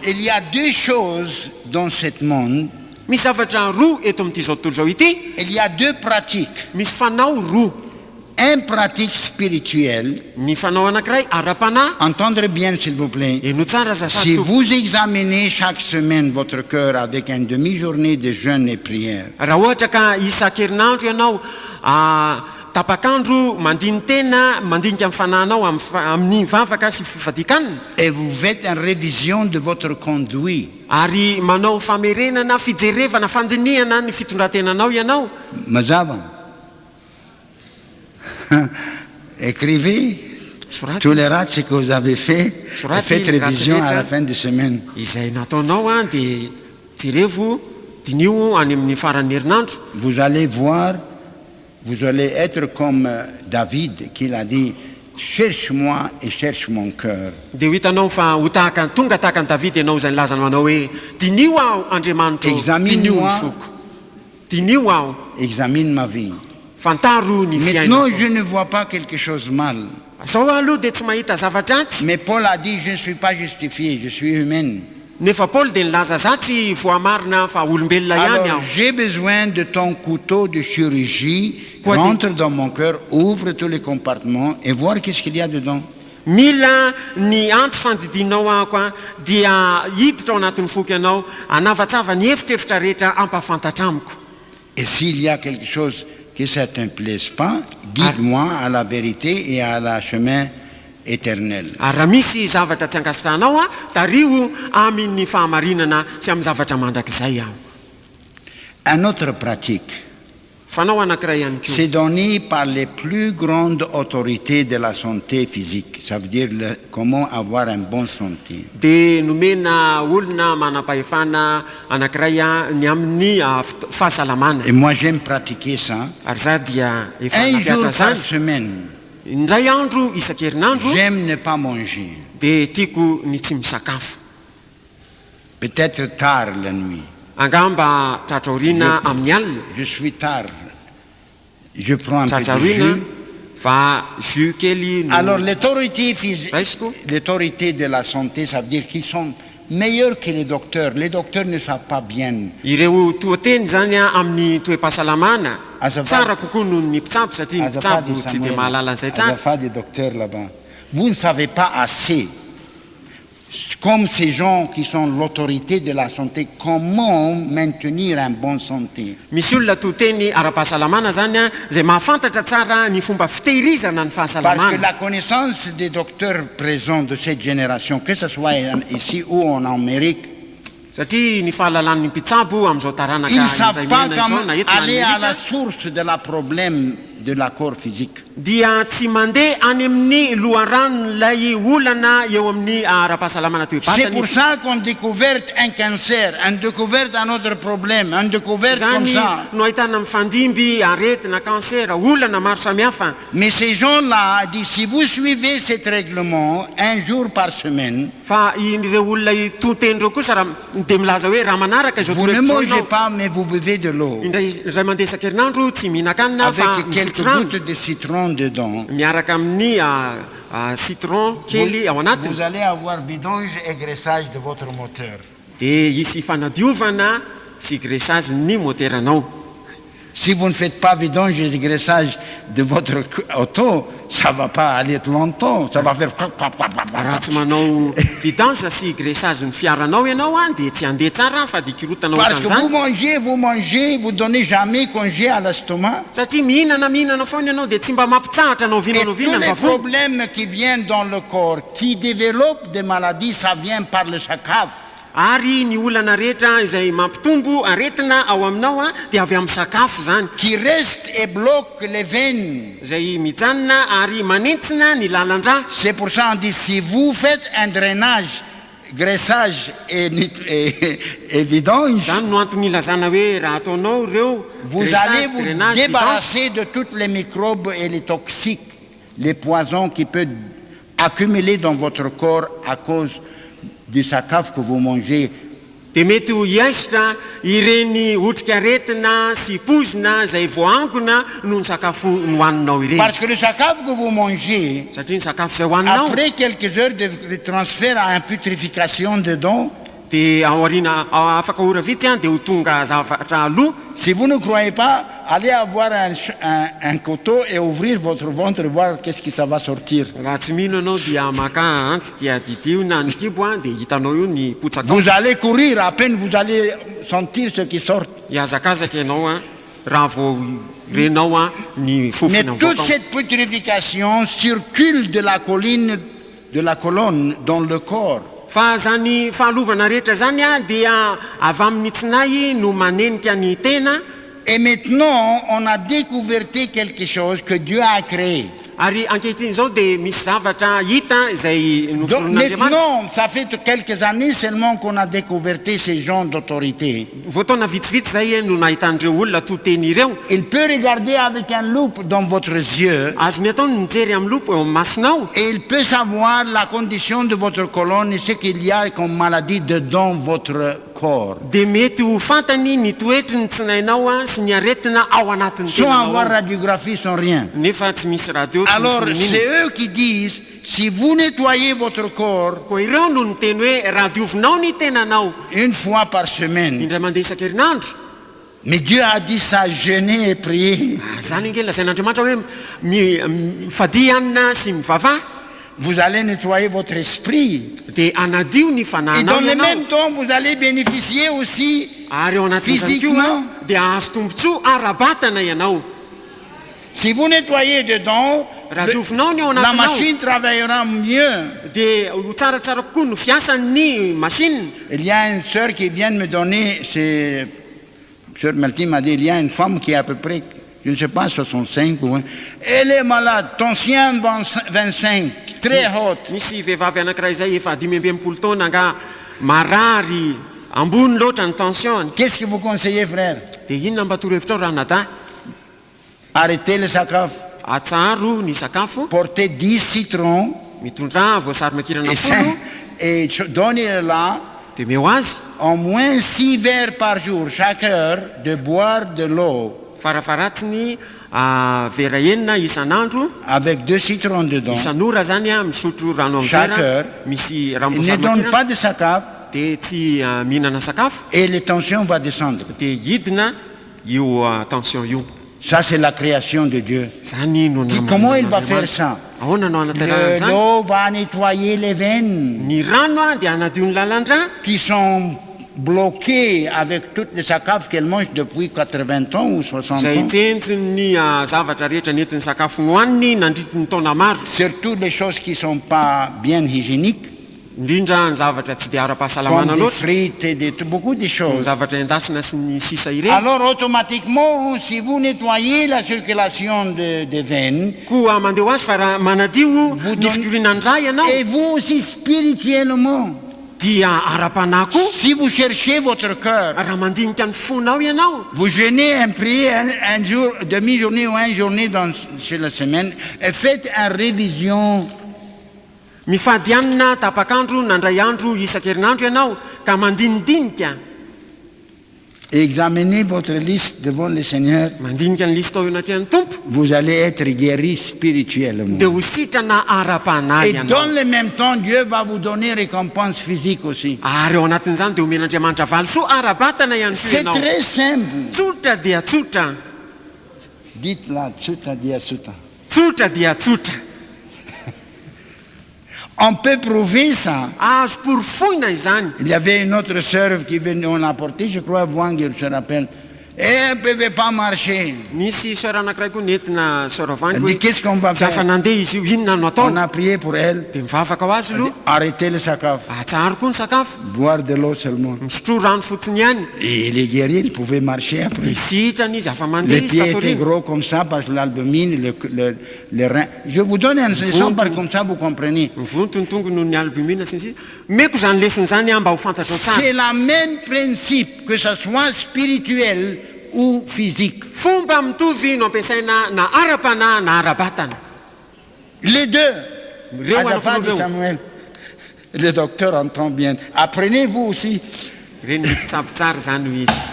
il y a deux choses dans ce monde. Misy zavatra roa eto amin'ity zao tontolo zao ity. Il y a deux pratiques. Misy fanao roa. Un pratique spirituelle. Ny fanao anankiray ara-panahy. Entendez bien s'il vous plaît. Eno tsara Si vous examinez chaque semaine votre cœur avec une demi-journée de jeûne et prière. Raha ohatra ka isan-kerinandro ianao tapakandro mandiny tena mandinika amin'ny fanahinao amin'ny vavaka sy fifadikanina. Et vous faites une révision de votre conduite. Ary manao famerenana fijerevana fandinihana ny fitondrantenanao ianao. Mazava. Écrivez tous les rats que vous avez fait et faites révision à la fin de semaine. Izay nataonao dia jirevo dinio any amin'ny faran'ny herinandro. Vous allez voir, vous allez être comme David qui l'a dit, cherche-moi et cherche mon cœur. Dia ho hitanao fa ho tahaka tonga tahaka ny David ianao izay nilazany manao hoe dinio aho Andriamanitra, dinio ny foko, dinio aho, examine ma vie. Fantaro ny fiainako. Maintenant je ne vois pas quelque chose mal. Zao aloha dia tsy mahita zavatra atsy. Mais Paul a dit je ne suis pas justifié, je suis humaine. Nefa Paul dia nilaza zatsy voamarina fa olombelona ihany Alors aho. j'ai besoin de ton couteau de chirurgie. Rentre dans mon cœur, ouvre tous les compartiments et voir qu'est-ce qu'il y a dedans. Mila ny anty fandidinao ahako dia hiditra ao anatin'ny foko ianao, anavatsava ny efitrefitra rehetra ampafantatra amiko. Et s'il y a quelque chose que ça ne te plaise pas, guide-moi à la vérité et à la chemin éternel. Ary raha misy zavatra tsy ankasitrahanao tario amin'ny fahamarinana sy amin'ny zavatra mandrakizay aho. Un autre pratique. Fanao anankiray ihany koa. C'est donné par les plus grandes autorités de la santé physique. Ça veut dire comment avoir une bonne santé. Dia nomena olona manam-pahefana anankiray ny amin'ny fahasalamana. Et moi j'aime pratiquer ça. Ary za dia efa Un jour nampiasa par zany. semaine, Indray andro isan-kerinandro j'aime ne pas manger. dia tiako ny tsy misakafo. Peut-être tard la nuit. Angamba tratsaorina amin'ny alina. Je suis tard. Je prends un petit Tratsaorina jus. fa jus kely no Alors l'autorité physique, raisiko. l'autorité de la santé, ça veut dire qu'ils sont meilleurs que les docteurs. Les docteurs ne savent pas bien. Ireo toateny zany amin'ny toe-pahasalamana Azafady. tsara kokoa noho ny mpitsabo satria ny mpitsabo tsy dia mahalala an'izay tsara. Azafady des docteurs là-bas. Vous ne savez pas assez. Comme ces gens qui sont l'autorité de la santé, comment maintenir une bonne santé. Misy olona toateny ara-pahasalamana zany zay mahafantatra tsara ny fomba fitehirizana ny Parce que fahasalamana. la connaissance des docteurs présents de cette génération, que ce soit ici ou en Amérique, Satria ny fahalalan'ny mpitsabo amin'izao taranaka ils ne savent pas indray comment na eto aller à la Amerika source de la problème de la corps physique. dia tsy mandeha any amin'ny loharanon'ilay olana eo amin'ny ara-pahasalamana C'est toe-basany. pour ça qu'on découvert un cancer, on découvert un autre problème, on découvert comme Zany ça. no ahitana mifandimby aretina kansera olana maro samihafa. Mais ces gens-là disent, si vous suivez cet règlement un jour par semaine, Fa ireo olona tontenireo kosa raha dia milaza hoe raha manaraka izao vous ne mangez torohevitra pas, mais vous buvez de l'eau indray mandeha isan-kerinandro tsy mihinan-kanina fa avec quelques misotro rano gouttes de citron dedans. miaraka amin'ny citron kely ao anatiny. Vous allez avoir vidange et graissage de votre moteur. Dia hisy fanadiovana sy graissage ny moteranao. Si vous ne faites pas vidange et graissage de votre auto, ça ne va pas aller longtemps. Ça va faire... Raha tsy manao vidange sy graissage ny fiaranao ianao dia tsy handeha tsara fa dia kirotanao Parce que ohatr'izany. vous mangez, vous donnez jamais congé à l'estomac. Satria mihinana foana ianao dia tsy mba mampitsahatra anao Et tous vinana les vavony. problèmes qui viennent dans le corps, qui développent des maladies, ça vient par le sakaf. Ary ny olana rehetra izay mampitombo aretina ao aminao dia avy amin'ny sakafo zany. Qui reste et bloque les veines. Izay mijanona ary manentsina ny lalan-drà. C'est pour ça qu'on dit, si vous faites un drainage, graissage et vidange, Zany no antony ilazana hoe raha ataonao ireo vous allez vous débarrasser de tous les microbes et les toxiques, les poisons qui peuvent accumuler dans votre corps à cause du sakaf que vous mangez. dia mety ho hiaisitra ireny otrika aretina sy pozina izay voangona noho ny sakafo nohaninao ireny. Parce que le sakaf que vous mangez, Satria ny sakafo izay hohaninao après quelques heures de transfert à une putréfaction dedans, dia aoriana afaka ora vitsy a dia ho tonga zavatra aloha. Si vous ne croyez pas, allez avoir un couteau et ouvrir votre ventre et voir qu'est-ce que ça va sortir. Raha tsy mino ianao dia maka antsy dia didio na ny kibo a dia hitanao io ny potsaka. Vous allez courir, à peine vous allez sentir ce qui sort. Hiazakazaka ianao a raha vao renao a ny Mais fofona toute mivoaka. cette putréfaction circule de la colonne dans le corps. Fa zany fahalovana rehetra zany a dia avy amin'ny tsinay no manenika ny tena. Et maintenant, on a découvert quelque chose que Dieu a créé. Ary ankehitriny zao dia misy zavatra hita izay Donc noforon'Andriamanitra. maintenant, ça fait quelques années seulement qu'on a découvert ces gens d'autorité. Voataona vitsivitsy zay no nahitan'ireo olona toteny ireo. Il peut regarder avec un loupe dans votre yeux Azony atao ny mijery amin'ny lopo eo amin'ny masonao et il peut savoir la condition de votre colonne et ce qu'il y a comme maladie dedans votre corps. dia mety ho fantany ny toetry ny tsinainao a sy ny aretina ao anatin'ny Sans avoir tenanao. radiographie, sans rien. Nefa tsy misy radio tsy Alors, misy ninino. c'est eux qui disent, si vous nettoyez votre corps Koa ireo no ny teny hoe raha diovinao ny tenanao une fois par semaine, indray mandeha isan-kerinandro. mais Dieu a dit ça, jeûner et prier, Zany angely lazain'Andriamanitra hoe mifadia hanina sy mivavaha vous allez nettoyer votre esprit. dia anadio ny Et fananao dans le ianao. même temps, vous allez bénéficier aussi. Ary eo anatin'izany koa Physiquement. dia azo tombontsoa ara-batana ianao. Si vous nettoyez dedans, Raha diovinao ny ao la anatinao machine travaillera mieux. dia ho tsaratsara kokoa no fiasan'ny machine. Il y a une sœur qui vient de me donner, c'est... Sœur Melty m'a dit, il y a une femme qui est à peu près, je ne sais pas, 65 ou... Elle est malade, tension 25, très haute. Misy vehivavy anankiray izay efa 520 taona nga marary ambony loatra ny tension. Qu'est-ce que vous conseillez, frère? Dia inona mba torohevitrao raha nada? Arrêtez le sakaf, Atsaro ny sakafo, portez 10 citrons mitondra voasary makirana et, folo, et donnez-la dia meo azy au moins 6 verres par jour, chaque heure, de boire de l'eau farafaratsiny vera enina isan'andro. avec 2 citrons dedans. Isan'ora zany a misotro rano amin'ny Chaque vera, heure. misy Il ne rambosary donne makirana pas de sakaf dia tsy mihinana sakafo et les tensions vont descendre. dia hidina io tension io. Ça, c'est la création de Dieu. Zany no Et comment il va faire ça? ahoana no anaterahana zany? L'eau va nettoyer les veines Ny rano a dia anadio ny lalan-dra qui sont bloquées avec toutes les sakaf qu'elle mange depuis 80 ans ou 60 izay ans. tsentsiny zavatra rehetra nentin'ny sakafo nohaniny nandritry ny taona maro, Surtout les choses qui ne sont pas bien hygiéniques, indrindra ny zavatra tsy dia comme ara-pahasalamana des loatra, frites et beaucoup de ny choses. zavatra endasina sy ny sisa ireny. Alors automatiquement, si vous nettoyez la circulation des veines, Koa mandeha ho azy fa raha manadio Vous ny donnez- fitorinany ra ianao et vous aussi spirituellement, dia ara-panahy koa. si vous cherchez votre cœur, Raha mandinika ny fonao ianao vous jeûnez un priez un jour, demi-journée ou une journée sur la semaine et faites une révision. mifady anina tapakandro nandray andro isan-kerinandro ianao ka mandinidinika Examinez votre liste devant le Seigneur. mandinika ny lista ao anatrihany tompo Vous allez être guéri spirituellement. dia ho sitrana ara-panahy Et dans ianao. le même temps, Dieu va vous donner récompense physique aussi. Ary eo anatin'izany dia omen'Andriamanitra valosoa ara-batana ihany koa C'est ianao. très simple. Tsotra dia tsotra, Dites là, tsuta dia tsuta. tsotra dia tsotra. On peut prouver ça. Azo porofoina izany. Il y avait une autre sœur qui venait en apporter, je crois, Wangel se rappelle. Et elle ne pouvait pas marcher. Nisy sœur anankiray koa nentina sœur Elle vangy dit, hoe qu'est-ce qu'on va tsy afa faire? nandeha izy io inona no On atao a prié pour elle. dia mivavaka ho azy aloha Arrêtez le sakaf. atsaro koa ny sakafo Boire de l'eau seulement. misotro rano fotsiny ihany Et il est guéri, il pouvait marcher après. dia sitrany izy afa Les mandeha izy pieds étaient tatoriny. gros comme ça parce que l'albumine, le rein. Je vous donne un exemple comme ça, vous comprenez. mivonto ny tongo noho ny albumina sy ny sisa meko zany lesiny zany a mba ho fantatrao tsara. C'est le même principe, que ce soit spirituel ou physique. Fomba mitovy no ampiasaina na ara-panahy na ara-batana. Les deux. Réo Azapha dit anafolo reo. Samuel. Le docteur entend bien. Apprenez-vous aussi. Reny mitsabo tsara zany ho izy.